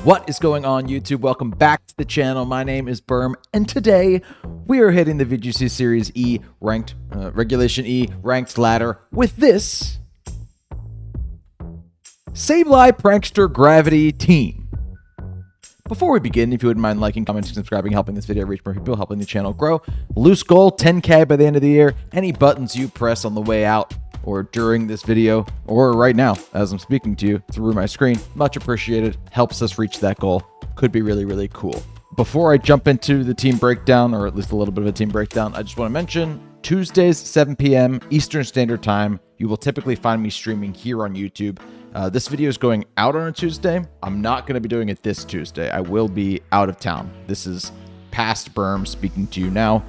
What is going on, YouTube? Welcome back to the channel. My name is Berm, and today we are hitting the VGC Series E ranked, Regulation E ranked ladder with this Sableye Prankster Gravity team. Before we begin, if you wouldn't mind liking, commenting, subscribing, helping this video reach more people, helping the channel grow. Loose goal, 10K by the end of the year. Any buttons you press on the way out or during this video, or right now as I'm speaking to you through my screen, much appreciated. Helps us reach that goal. Could be really, really cool. Before I jump into the team breakdown, or at least a little bit of a team breakdown, I just want to mention Tuesdays, 7 p.m. Eastern Standard Time. You will typically find me streaming here on YouTube. This video is going out on a Tuesday. I'm not going to be doing it this Tuesday. I will be out of town. This is past Berm speaking to you now.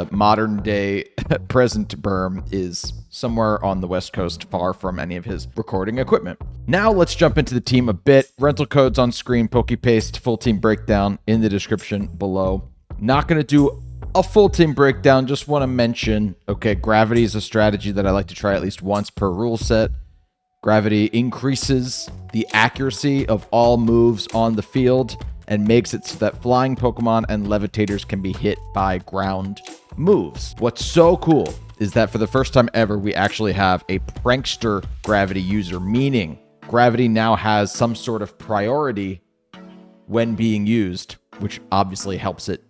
Modern day present Berm is somewhere on the West Coast, far from any of his recording equipment. Now let's jump into the team a bit. Rental codes on screen, PokePaste, full team breakdown in the description below. Not going to do a full team breakdown, just want to mention, okay, Gravity is a strategy that I like to try at least once per rule set. Gravity increases the accuracy of all moves on the field and makes it so that flying Pokemon and levitators can be hit by ground moves. What's so cool is that for the first time ever, we actually have a Prankster Gravity user, meaning Gravity now has some sort of priority when being used, which obviously helps it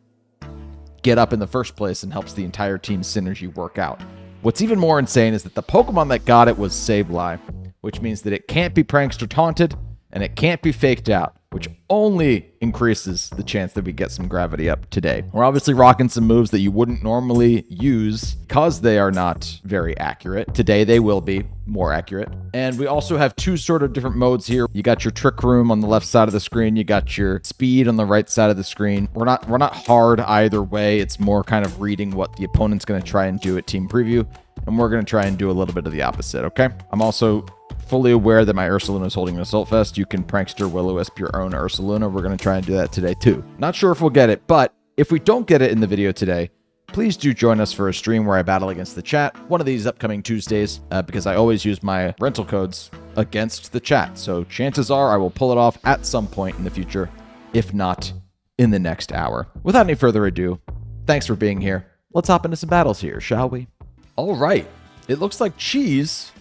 get up in the first place and helps the entire team's synergy work out. What's even more insane is that the Pokemon that got it was Sableye, which means that it can't be Prankster taunted and it can't be faked out, which only increases the chance that we get some Gravity up today. We're obviously rocking some moves that you wouldn't normally use because they are not very accurate. Today they will be more accurate. And we also have two sort of different modes here. You got your Trick Room on the left side of the screen. You got your Speed on the right side of the screen. We're not hard either way. It's more kind of reading what the opponent's going to try and do at Team Preview. And we're going to try and do a little bit of the opposite, okay? I'm also fully aware that my Ursaluna is holding an Assault Vest. You can Prankster Will-O-Wisp your own Ursaluna. We're going to try and do that today too. Not sure if we'll get it, but if we don't get it in the video today, please do join us for a stream where I battle against the chat one of these upcoming Tuesdays, because I always use my rental codes against the chat. So chances are I will pull it off at some point in the future, if not in the next hour. Without any further ado, thanks for being here. Let's hop into some battles here, shall we? All right. It looks like Cheese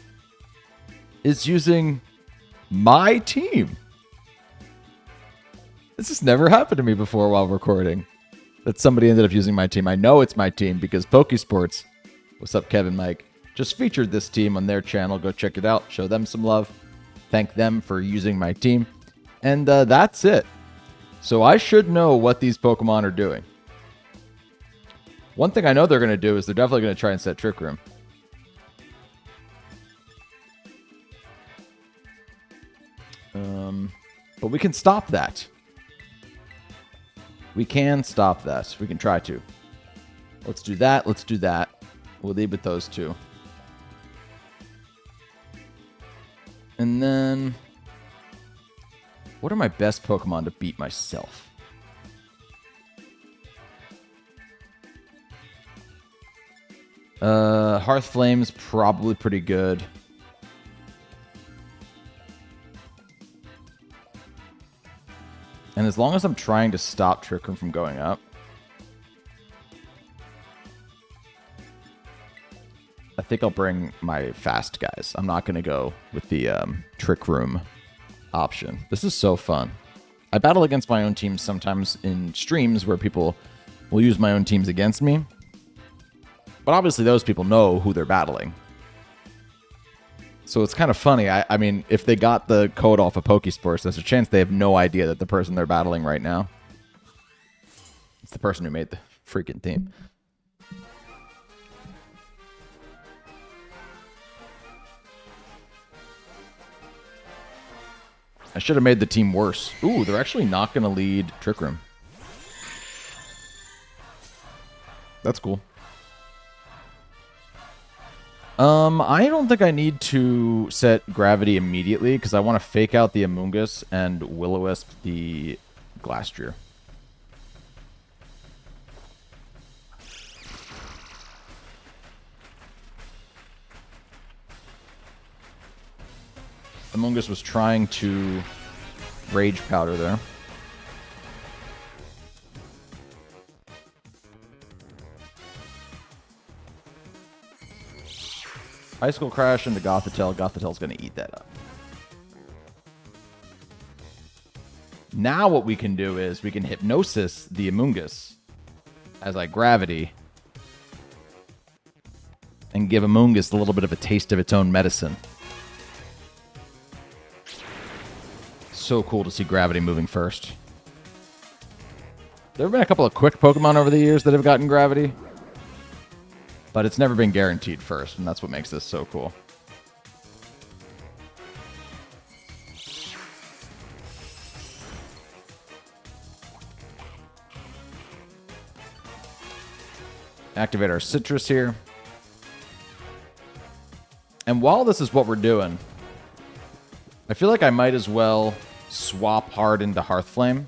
is using my team. This has never happened to me before while recording, that somebody ended up using my team. I know it's my team because Pokesports, what's up, Kevin Mike, just featured this team on their channel. Go check it out. Show them some love. Thank them for using my team. And that's it. So I should know what these Pokemon are doing. One thing I know they're going to do is they're definitely going to try and set Trick Room. But we can stop that. We can stop that. We can try to. Let's do that. Let's do that. We'll leave with those two. And then, what are my best Pokemon to beat myself? Hearth Flame's probably pretty good. And as long as I'm trying to stop Trick Room from going up, I think I'll bring my fast guys. I'm not going to go with the Trick Room option. This is so fun. I battle against my own teams sometimes in streams where people will use my own teams against me. But obviously those people know who they're battling. So it's kind of funny. I mean, if they got the code off of Pokesports, there's a chance they have no idea that the person they're battling right now, it's the person who made the freaking team. I should have made the team worse. Ooh, they're actually not going to lead Trick Room. That's cool. I don't think I need to set Gravity immediately because I want to fake out the Amoonguss and Will-O-Wisp the Glastrier. Amoonguss was trying to Rage Powder there. Icicle Crash into Gothitelle. Gothitelle's going to eat that up. Now what we can do is we can Hypnosis the Amoonguss as I Gravity and give Amoonguss a little bit of a taste of its own medicine. So cool to see Gravity moving first. There have been a couple of quick Pokemon over the years that have gotten Gravity, but it's never been guaranteed first, and that's what makes this so cool. Activate our Citrus here. And while this is what we're doing, I feel like I might as well swap hard into Hearthflame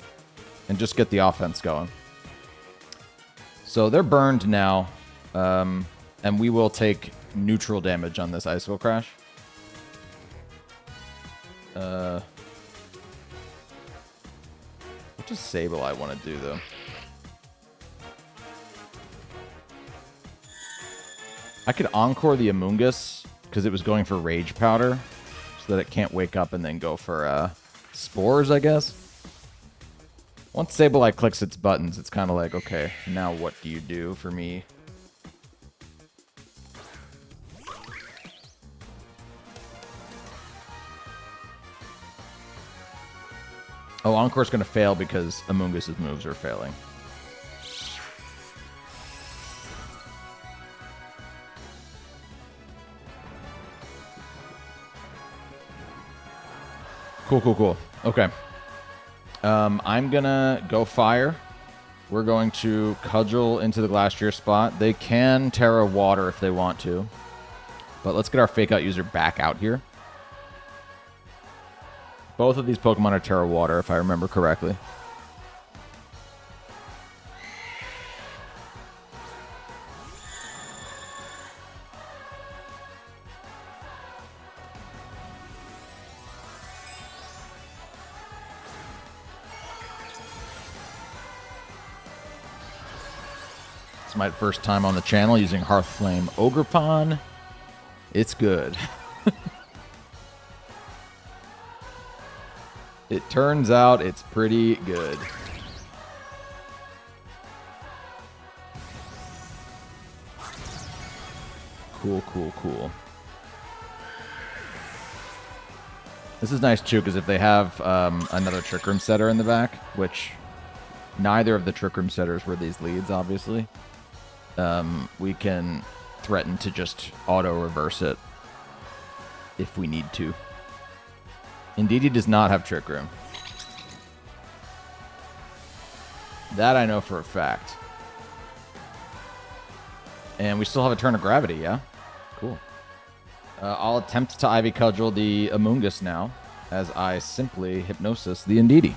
and just get the offense going. So they're burned now, and we will take neutral damage on this Icicle Crash. What does Sableye want to do, though? I could Encore the Amoonguss because it was going for Rage Powder so that it can't wake up and then go for Spores, I guess. Once Sableye clicks its buttons, it's kind of like, okay, now what do you do for me? Oh, Encore's going to fail because Amoonguss's moves are failing. Cool, cool, cool. Okay. I'm going to go Fire. We're going to Cudgel into the Glastrier spot. They can Tera Water if they want to. But let's get our Fake Out user back out here. Both of these Pokemon are Tera Water, if I remember correctly. It's my first time on the channel using Hearthflame Ogerpon. It's good. It turns out it's pretty good. Cool, cool, cool. This is nice too, because if they have another Trick Room setter in the back, which neither of the Trick Room setters were these leads, obviously, we can threaten to just auto-reverse it if we need to. Indeed, he does not have Trick Room. That I know for a fact. And we still have a turn of Gravity, yeah? Cool. I'll attempt to Ivy Cudgel the Amoonguss now, as I simply Hypnosis the Indeedee.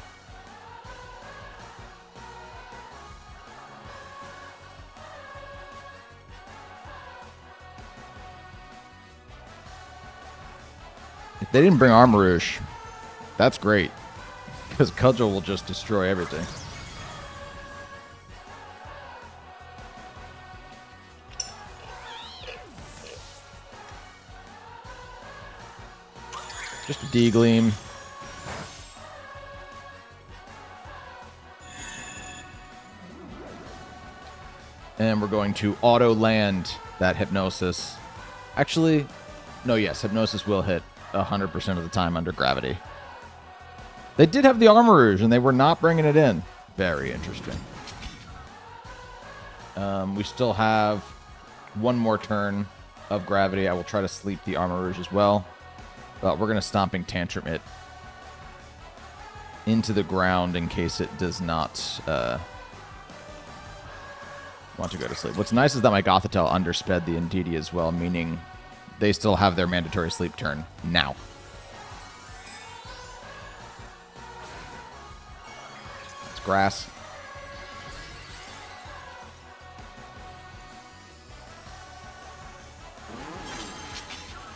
If they didn't bring Armarouge, that's great, because Cudgel will just destroy everything. Just a D-Gleam. And we're going to auto-land that Hypnosis. Actually, no, yes, Hypnosis will hit 100% of the time under Gravity. They did have the Armarouge, and they were not bringing it in. Very interesting. We still have one more turn of Gravity. I will try to sleep the Armarouge as well. But we're going to Stomping Tantrum it into the ground in case it does not want to go to sleep. What's nice is that my Gothitelle undersped the Indeedee as well, meaning they still have their mandatory sleep turn now. It's grass.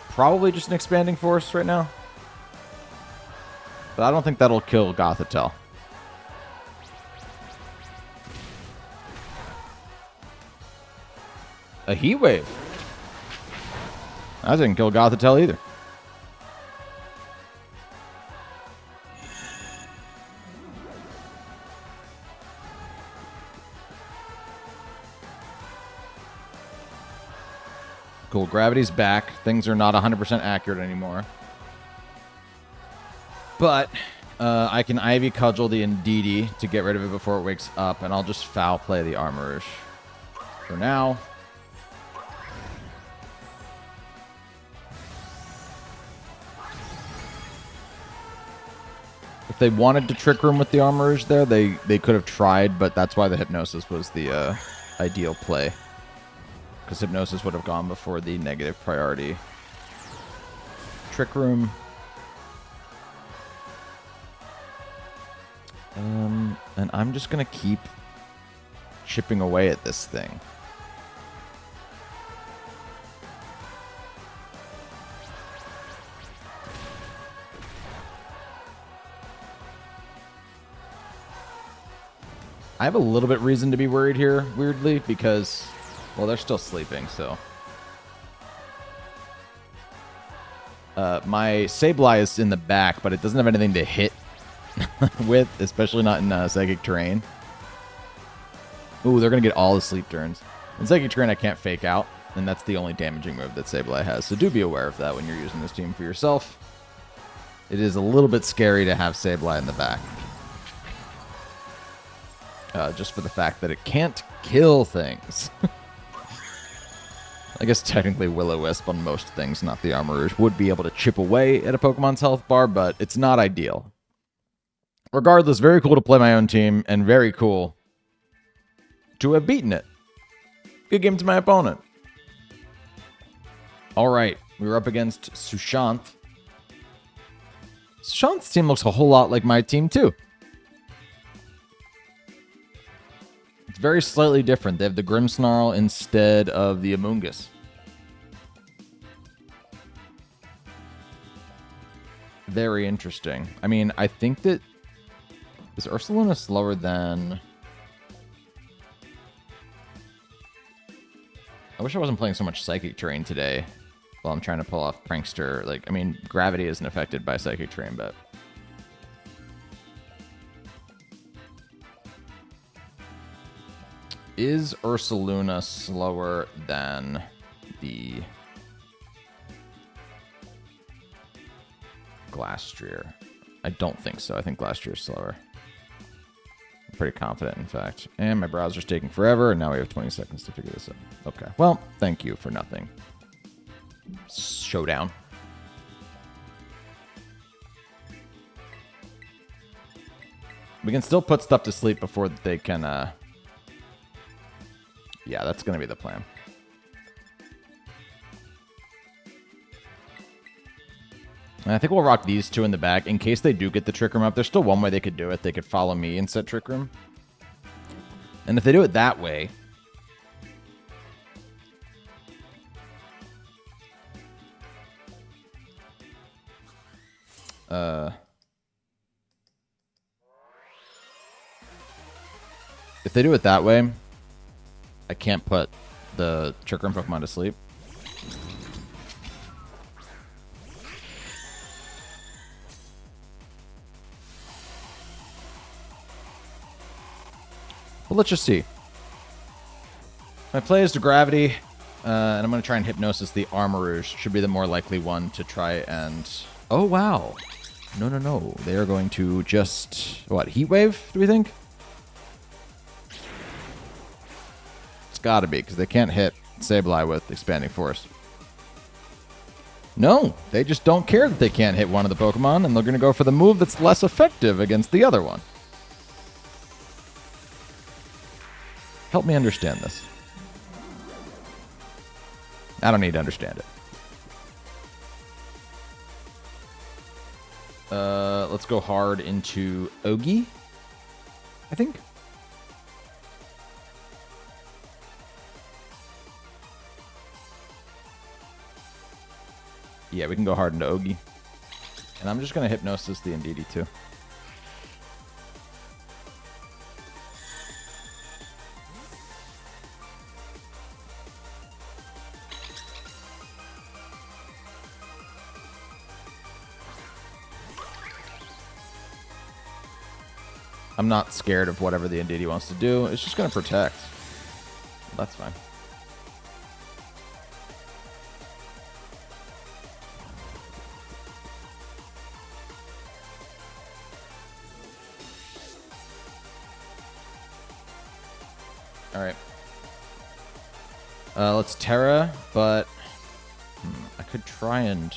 Probably just an Expanding Force right now. But I don't think that'll kill Gothitelle. A Heat Wave. I didn't kill Gothitelle either. Cool. Gravity's back. Things are not 100% accurate anymore. But I can Ivy Cudgel the Indeedee to get rid of it before it wakes up, and I'll just foul play the Armorish for now. If they wanted to Trick Room with the Armorish there, they could have tried, but that's why the Hypnosis was the ideal play. Because Hypnosis would have gone before the negative priority. Trick Room. And I'm just going to keep chipping away at this thing. I have a little bit reason to be worried here, weirdly, because, well, they're still sleeping, so. My Sableye is in the back, but it doesn't have anything to hit with, especially not in Psychic Terrain. Ooh, they're going to get all the sleep turns. In Psychic Terrain, I can't fake out, and that's the only damaging move that Sableye has, so do be aware of that when you're using this team for yourself. It is a little bit scary to have Sableye in the back. Just for the fact that it can't kill things. I guess technically Will-O-Wisp on most things, not the Armorish, would be able to chip away at a Pokemon's health bar, but it's not ideal. Regardless, very cool to play my own team, and very cool to have beaten it. Good game to my opponent. Alright, we were up against Sushant. Sushant's team looks a whole lot like my team, too. It's very slightly different. They have the Grimmsnarl instead of the Amoonguss. Very interesting. I mean, I think that... Is Ursaluna slower than... I wish I wasn't playing so much Psychic Terrain today while I'm trying to pull off Prankster. Like, I mean, Gravity isn't affected by Psychic Terrain, but... Is Ursaluna slower than the Glastrier? I don't think so. I think Glastrier is slower. I'm pretty confident, in fact. And my browser's taking forever, and now we have 20 seconds to figure this out. Okay. Well, thank you for nothing. Showdown. We can still put stuff to sleep before they can... Yeah, that's going to be the plan. And I think we'll rock these two in the back in case they do get the Trick Room up. There's still one way they could do it. They could follow me and set Trick Room. And if they do it that way... If they do it that way... I can't put the Trick Room Pokemon to sleep. But let's just see. My play is to Gravity, and I'm going to try and Hypnosis the Armorish. Should be the more likely one to try and... Oh, wow. No, no, no. They are going to just... What, Heat Wave, do we think? Gotta be, because they can't hit Sableye with Expanding Force. No, they just don't care that they can't hit one of the Pokemon, and they're going to go for the move that's less effective against the other one. Help me understand this. I don't need to understand it. Let's go hard into Ogi, I think. Yeah, we can go hard into Ogi. And I'm just going to Hypnosis the Indeedee too. I'm not scared of whatever the Indeedee wants to do. It's just going to protect. That's fine. Alright. Let's Tera, but I could try and...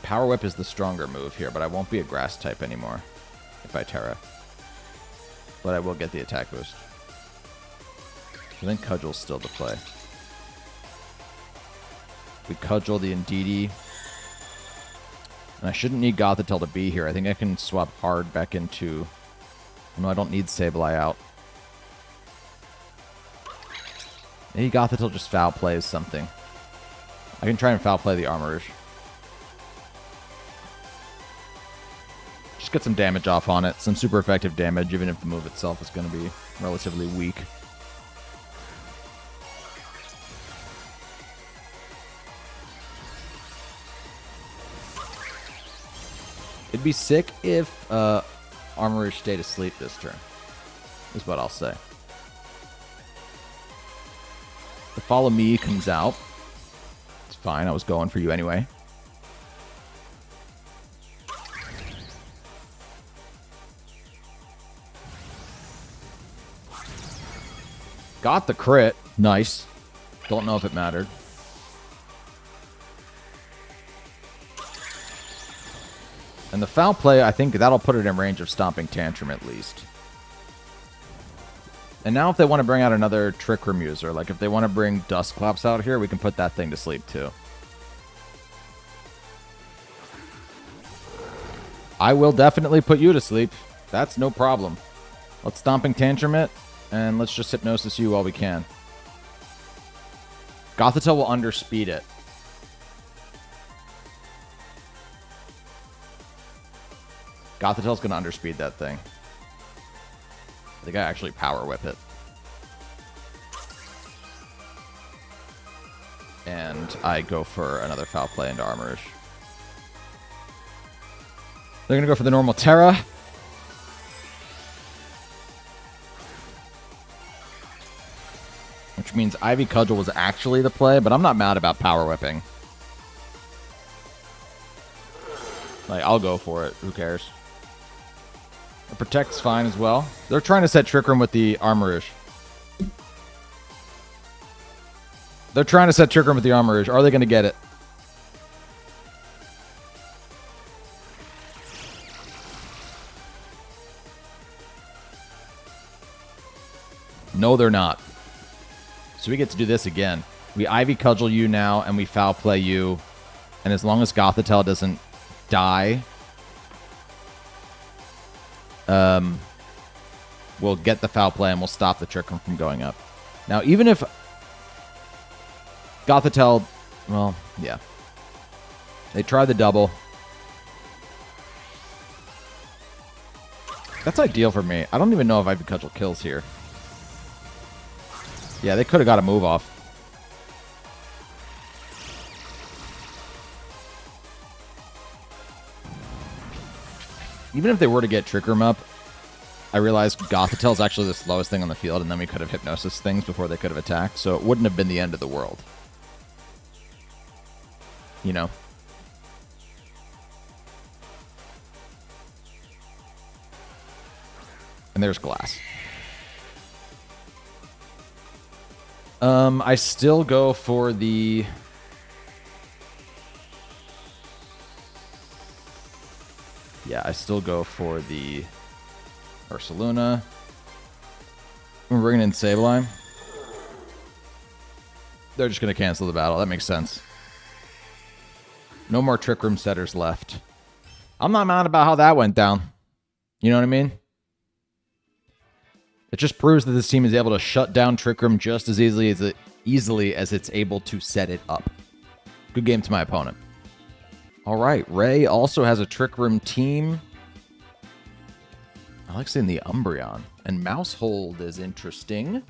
Power Whip is the stronger move here, but I won't be a grass type anymore if I Tera. But I will get the attack boost. I think Cudgel's still the play. We Cudgel the Indeedee. And I shouldn't need Gothitelle to be here. I think I can swap hard back into... No, I don't need Sableye out. Maybe Gothitelle just foul plays something. I can try and foul play the Armorish. Just get some damage off on it. Some super effective damage, even if the move itself is going to be relatively weak. It'd be sick if Armorish stayed asleep this turn, is what I'll say. The Follow Me comes out. It's fine. I was going for you anyway. Got the crit. Nice. Don't know if it mattered. And the foul play, I think that'll put it in range of Stomping Tantrum at least. And now if they want to bring out another Trick Room user, like if they want to bring Dustclops out here, we can put that thing to sleep too. I will definitely put you to sleep. That's no problem. Let's Stomping Tantrum it, and let's just Hypnosis you while we can. Gothitelle will underspeed it. Gothitelle's going to underspeed that thing. I think I actually Power Whip it. And I go for another foul play into Armorish. They're going to go for the normal Tera. Which means Ivy Cudgel was actually the play, but I'm not mad about Power Whipping. Like, I'll go for it. Who cares? The Protect's fine as well. They're trying to set Trick Room with the Armorish. They're trying to set Trick Room with the Armorish. Are they going to get it? No, they're not. So we get to do this again. We Ivy Cudgel you now, and we foul play you. And as long as Gothitelle doesn't die, we'll get the foul play and we'll stop the Trick Room from going up. Now, even if Gothitelle, well, yeah. They try the double. That's ideal for me. I don't even know if Ivy Cudgel kills here. Yeah, they could have got a move off. Even if they were to get Trick Room up, I realized Gothitelle is actually the slowest thing on the field, and then we could have Hypnosis things before they could have attacked, so it wouldn't have been the end of the world. You know? And there's Glass. I still go for the... Yeah, I still go for the Ursaluna. We're bringing in Sableye. They're just going to cancel the battle. That makes sense. No more Trick Room setters left. I'm not mad about how that went down. You know what I mean? It just proves that this team is able to shut down Trick Room just as easily as it's able to set it up. Good game to my opponent. All right, Ray also has a Trick Room team. I like seeing the Umbreon. And Mousehold is interesting.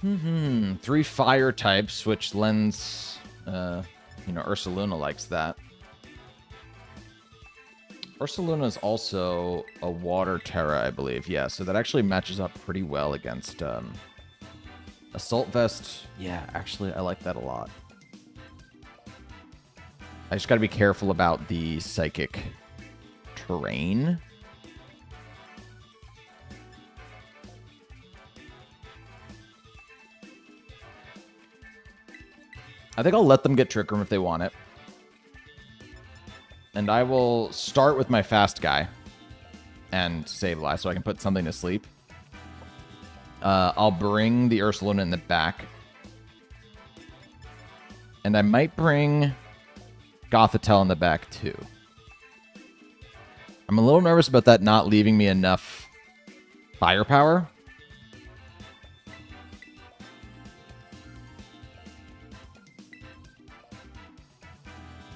3 fire types, which lends... Ursaluna likes that. Ursaluna is also a water Tera, I believe. Yeah, so that actually matches up pretty well against Assault Vest. Yeah, actually, I like that a lot. I just got to be careful about the psychic terrain. I think I'll let them get Trick Room if they want it. And I will start with my fast guy and Sableye so I can put something to sleep. I'll bring the Ursaluna in the back. And I might bring Gothitelle in the back too. I'm a little nervous about that not leaving me enough firepower.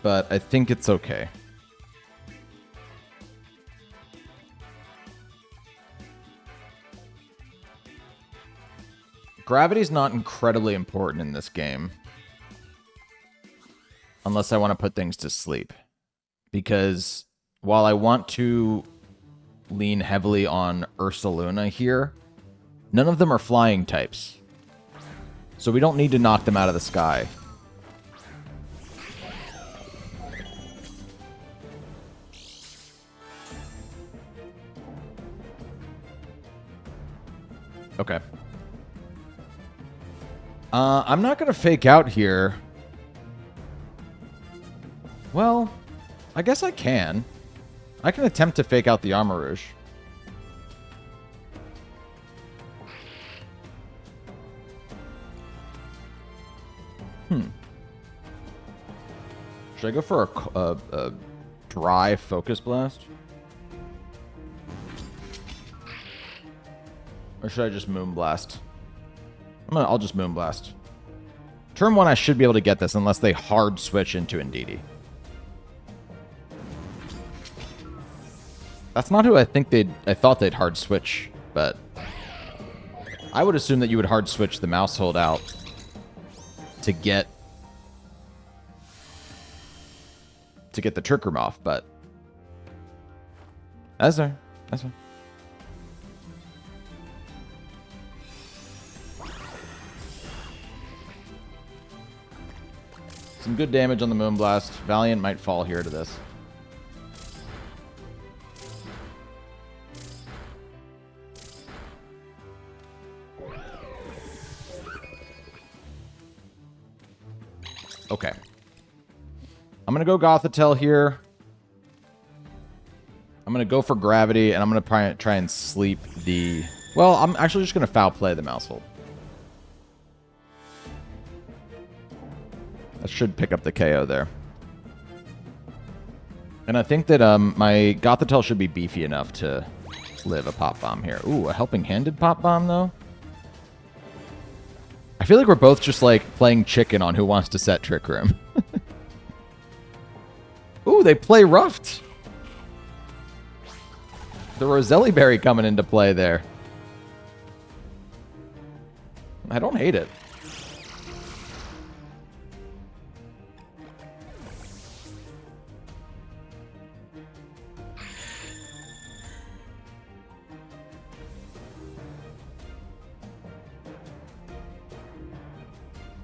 But I think it's okay. Gravity's not incredibly important in this game. Unless I want to put things to sleep. Because while I want to lean heavily on Ursaluna here, none of them are flying types. So we don't need to knock them out of the sky. Okay. I'm not going to fake out here. Well, I guess I can. I can attempt to fake out the Armor Rouge. Should I go for a dry Focus Blast? Or should I just Moonblast? I'll just Moonblast. Turn 1, I should be able to get this unless they hard switch into Indeedee. That's not who I thought they'd hard switch, but I would assume that you would hard switch the mouse hold out to get the Trick Room off, but that's fine. That's fine. Some good damage on the Moonblast. Valiant might fall here to this. Okay. I'm going to go Gothitelle here. I'm going to go for Gravity, and I'm going to try and sleep the... Well, I'm actually just going to foul play the Mousehold. That should pick up the KO there. And I think that my Gothitelle should be beefy enough to live a Pop Bomb here. Ooh, a Helping Handed Pop Bomb, though? I feel like we're both just, like, playing chicken on who wants to set Trick Room. Ooh, they play Ruffed. The Roseli Berry coming into play there. I don't hate it.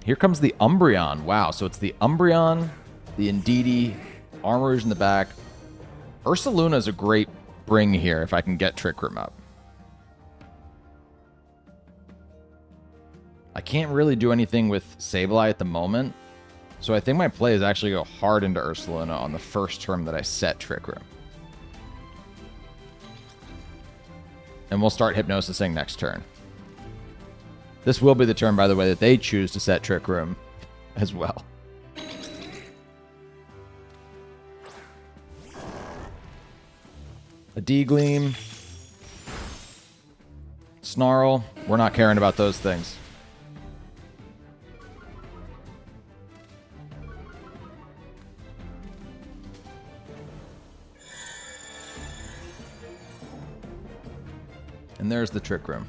Here comes the Umbreon. Wow, so it's the Umbreon, the Indeedee, Armor Rouge in the back. Ursaluna is a great bring here if I can get Trick Room up. I can't really do anything with Sableye at the moment, so I think my play is actually go hard into Ursaluna on the first turn that I set Trick Room. And we'll start Hypnosising next turn. This will be the turn, by the way, that they choose to set Trick Room as well. A D-Gleam. Snarl. We're not caring about those things. And there's the Trick Room.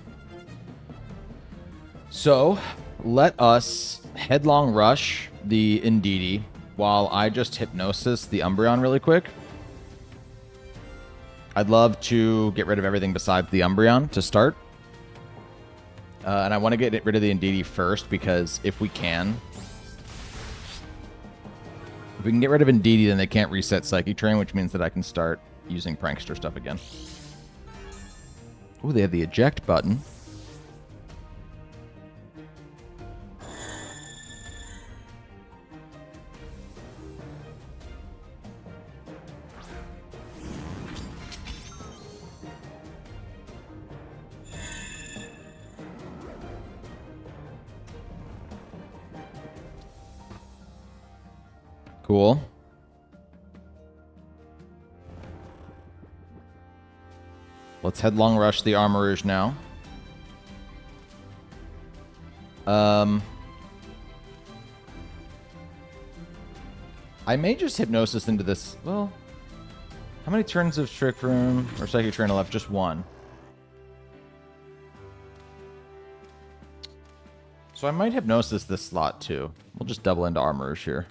So, let us Headlong Rush the Indeedee while I just Hypnosis the Umbreon really quick. I'd love to get rid of everything besides the Umbreon to start. And I want to get rid of the Indeedee first because if we can get rid of Indeedee, then they can't reset Psychic Train, which means that I can start using Prankster stuff again. Ooh, they have the eject button. Cool. Let's Headlong Rush the Armorers now. I may just Hypnosis into this. Well, how many turns of Trick Room or Psychic Train left? Just one. So I might Hypnosis this slot too. We'll just double into Armorers here.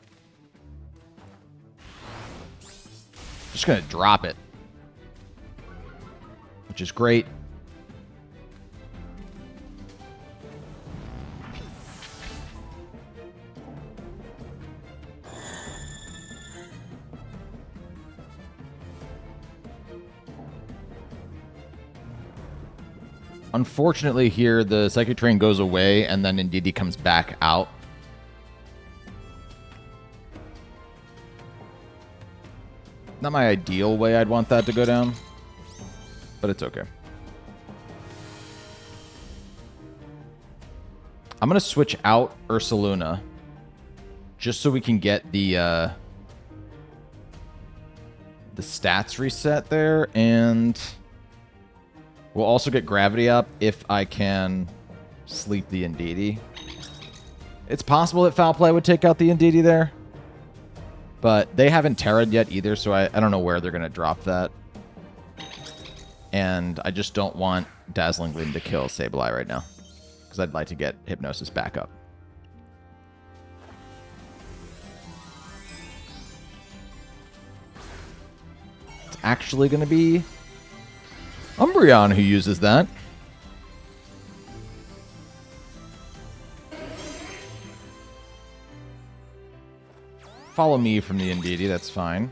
Just gonna drop it, which is great. Unfortunately here, the Psychic Train goes away and then Indeedee comes back out. Not my ideal way I'd want that to go down, but it's okay. I'm going to switch out Ursaluna just so we can get the stats reset there, and we'll also get gravity up if I can sleep the Indeedee. It's possible that Foul Play would take out the Indeedee there. But they haven't Terra'd yet either, so I don't know where they're going to drop that. And I just don't want Dazzling Gleam to kill Sableye right now, because I'd like to get Hypnosis back up. It's actually going to be Umbreon who uses that. Follow me from the Indeedee, that's fine.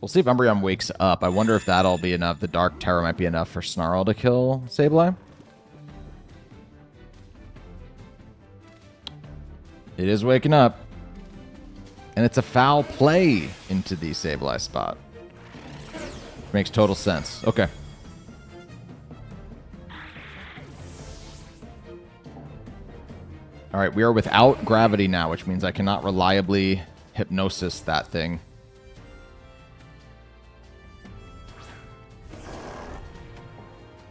We'll see if Umbreon wakes up. I wonder if that'll be enough. The Dark Tera might be enough for Snarl to kill Sableye. It is waking up. And it's a Foul Play into the Sableye spot. Makes total sense. Okay. All right, we are without gravity now, which means I cannot reliably Hypnosis that thing.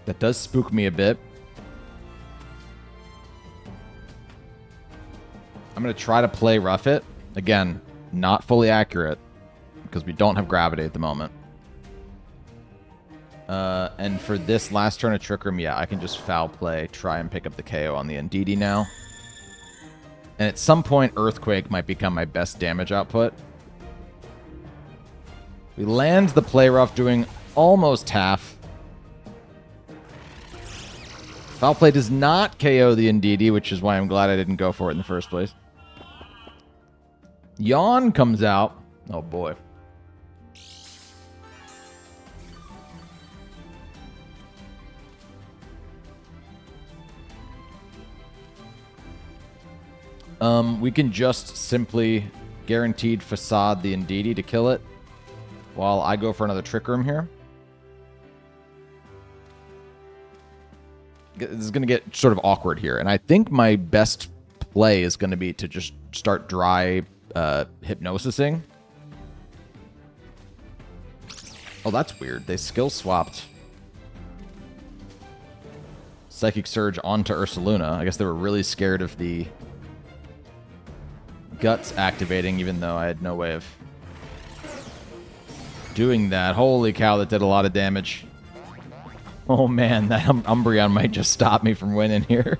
That does spook me a bit. I'm going to try to play Rough It. Again, not fully accurate because we don't have gravity at the moment. And for this last turn of Trick Room, yeah, I can just Foul Play, try and pick up the KO on the Indeedee now. And at some point, Earthquake might become my best damage output. We land the Play Rough, doing almost half. Foul Play does not KO the Indeedee, which is why I'm glad I didn't go for it in the first place. Yawn comes out. Oh, boy. We can just simply guaranteed Facade the Indeedee to kill it while I go for another Trick Room here. This is going to get sort of awkward here, and I think my best play is going to be to just start dry Hypnosising. Oh, that's weird. They skill swapped Psychic Surge onto Ursaluna. I guess they were really scared of the Guts activating, even though I had no way of doing that. Holy cow, that did a lot of damage. Oh man, that Umbreon might just stop me from winning here.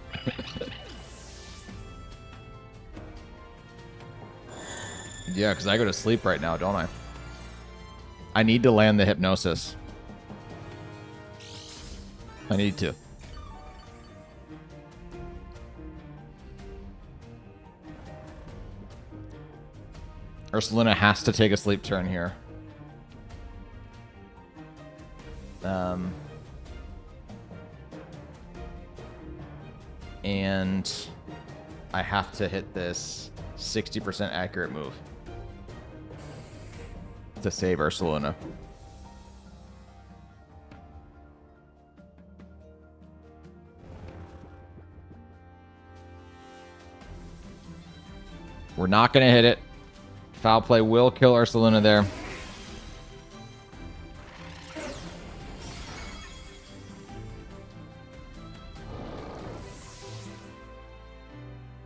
Yeah, because I go to sleep right now, don't I? I need to land the Hypnosis. I need to. Ursaluna has to take a sleep turn here. And I have to hit this 60% accurate move to save Ursaluna. We're not going to hit it. Foul play will kill Ursaluna there.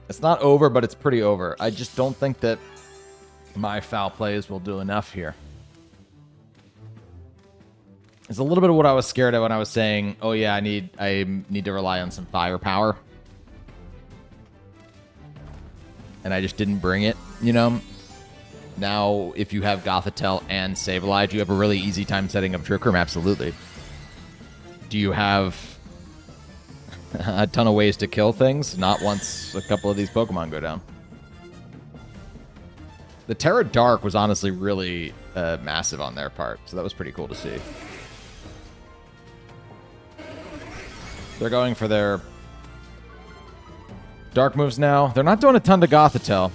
It's not over, but it's pretty over. I just don't think that my foul plays will do enough here. It's a little bit of what I was scared of when I was saying, oh yeah, I need to rely on some firepower. And I just didn't bring it, you know? Now, if you have Gothitelle and Sableye, do you have a really easy time setting up Trick Room? Absolutely. Do you have a ton of ways to kill things? Not once a couple of these Pokemon go down. The Tera Dark was honestly really massive on their part, so that was pretty cool to see. They're going for their Dark moves now. They're not doing a ton to Gothitelle.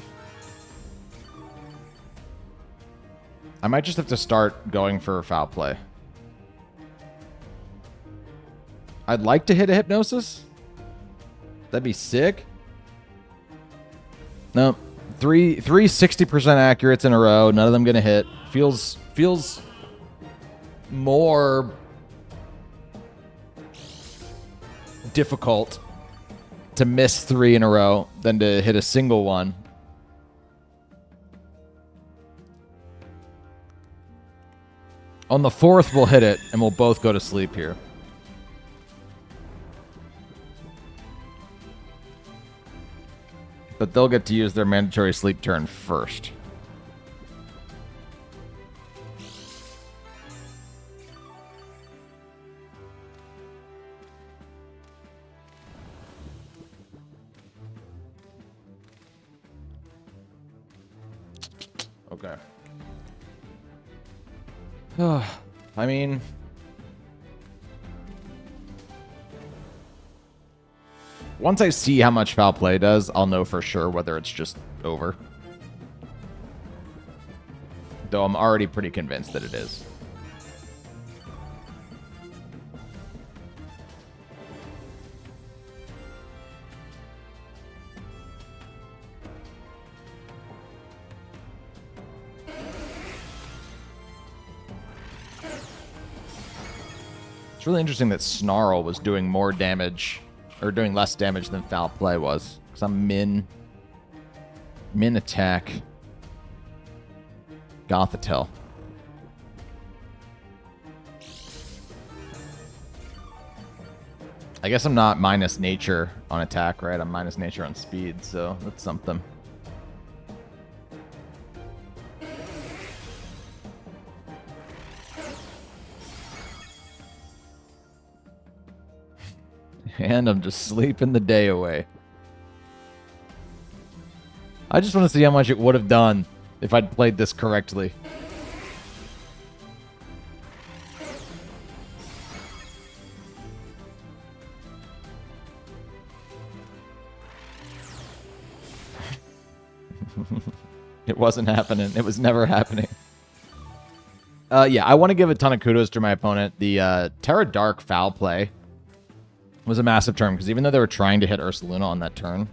I might just have to start going for foul play. I'd like to hit a Hypnosis. That'd be sick. No, three 60% accurates in a row. None of them gonna hit. Feels more difficult to miss 3 in a row than to hit a single one. On the 4th, we'll hit it, and we'll both go to sleep here. But they'll get to use their mandatory sleep turn first. Okay. I mean, once I see how much foul play does, I'll know for sure whether it's just over. Though I'm already pretty convinced that it is. It's really interesting that Snarl was doing more damage, or doing less damage than foul play was. Because I'm min attack Gothitelle. I guess I'm not minus nature on attack, right? I'm minus nature on speed, so that's something. And I'm just sleeping the day away. I just want to see how much it would have done if I'd played this correctly. It wasn't happening. It was never happening. Yeah, I want to give a ton of kudos to my opponent. The Tera Dark foul play was a massive turn, because even though they were trying to hit Ursaluna on that turn,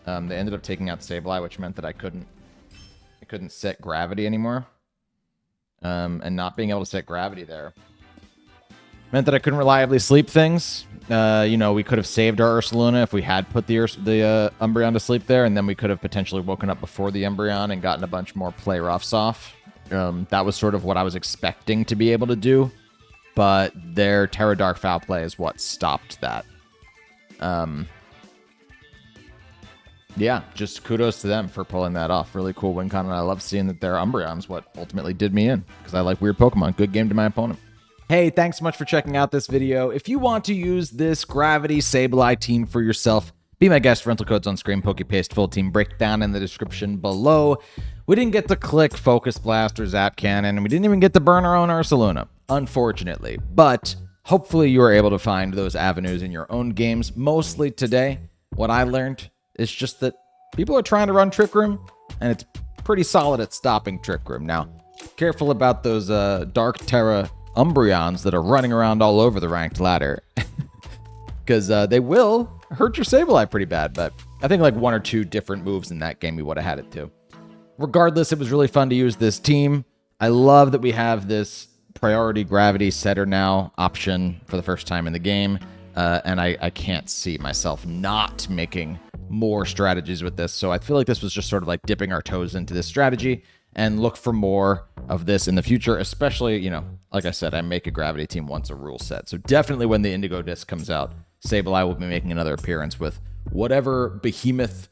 they ended up taking out Sableye, which meant that I couldn't set gravity anymore. And not being able to set gravity there meant that I couldn't reliably sleep things. You know, we could have saved our Ursaluna if we had put the Umbreon to sleep there, and then we could have potentially woken up before the Umbreon and gotten a bunch more play roughs off. That was sort of what I was expecting to be able to do. But their Tera Dark foul play is what stopped that. yeah, just kudos to them for pulling that off. Really cool win con, and I love seeing that their Umbreon's what ultimately did me in, because I like weird Pokemon. Good game to my opponent. Hey, thanks so much for checking out this video. If you want to use this Gravity Sableye team for yourself, be my guest. Rental codes on screen, PokePaste, full team breakdown in the description below. We didn't get to click Focus Blast or Zap Cannon, and we didn't even get to burn our own Ursaluna, unfortunately. But hopefully you were able to find those avenues in your own games. Mostly today, what I learned is just that people are trying to run Trick Room, and it's pretty solid at stopping Trick Room. Now, careful about those Dark Tera Umbreons that are running around all over the ranked ladder, because they will hurt your Sableye pretty bad, but I think like 1 or 2 different moves in that game we would have had it to. Regardless, it was really fun to use this team. I love that we have this priority gravity setter now option for the first time in the game, and I can't see myself not making more strategies with this, so I feel like this was just sort of like dipping our toes into this strategy, and look for more of this in the future, especially, you know, like I said, I make a gravity team once a rule set, so definitely when the Indigo Disc comes out, Sableye will be making another appearance with whatever behemoth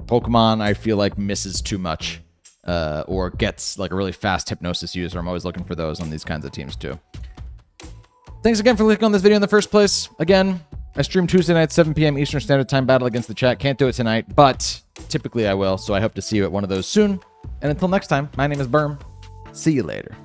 Pokemon I feel like misses too much, or gets like a really fast Hypnosis user. I'm always looking for those on these kinds of teams too. Thanks again for clicking on this video in the first place. Again, I stream Tuesday night, 7 p.m. Eastern Standard Time, Battle Against the Chat. Can't do it tonight, but typically I will, so I hope to see you at one of those soon. And until next time, my name is Berm. See you later.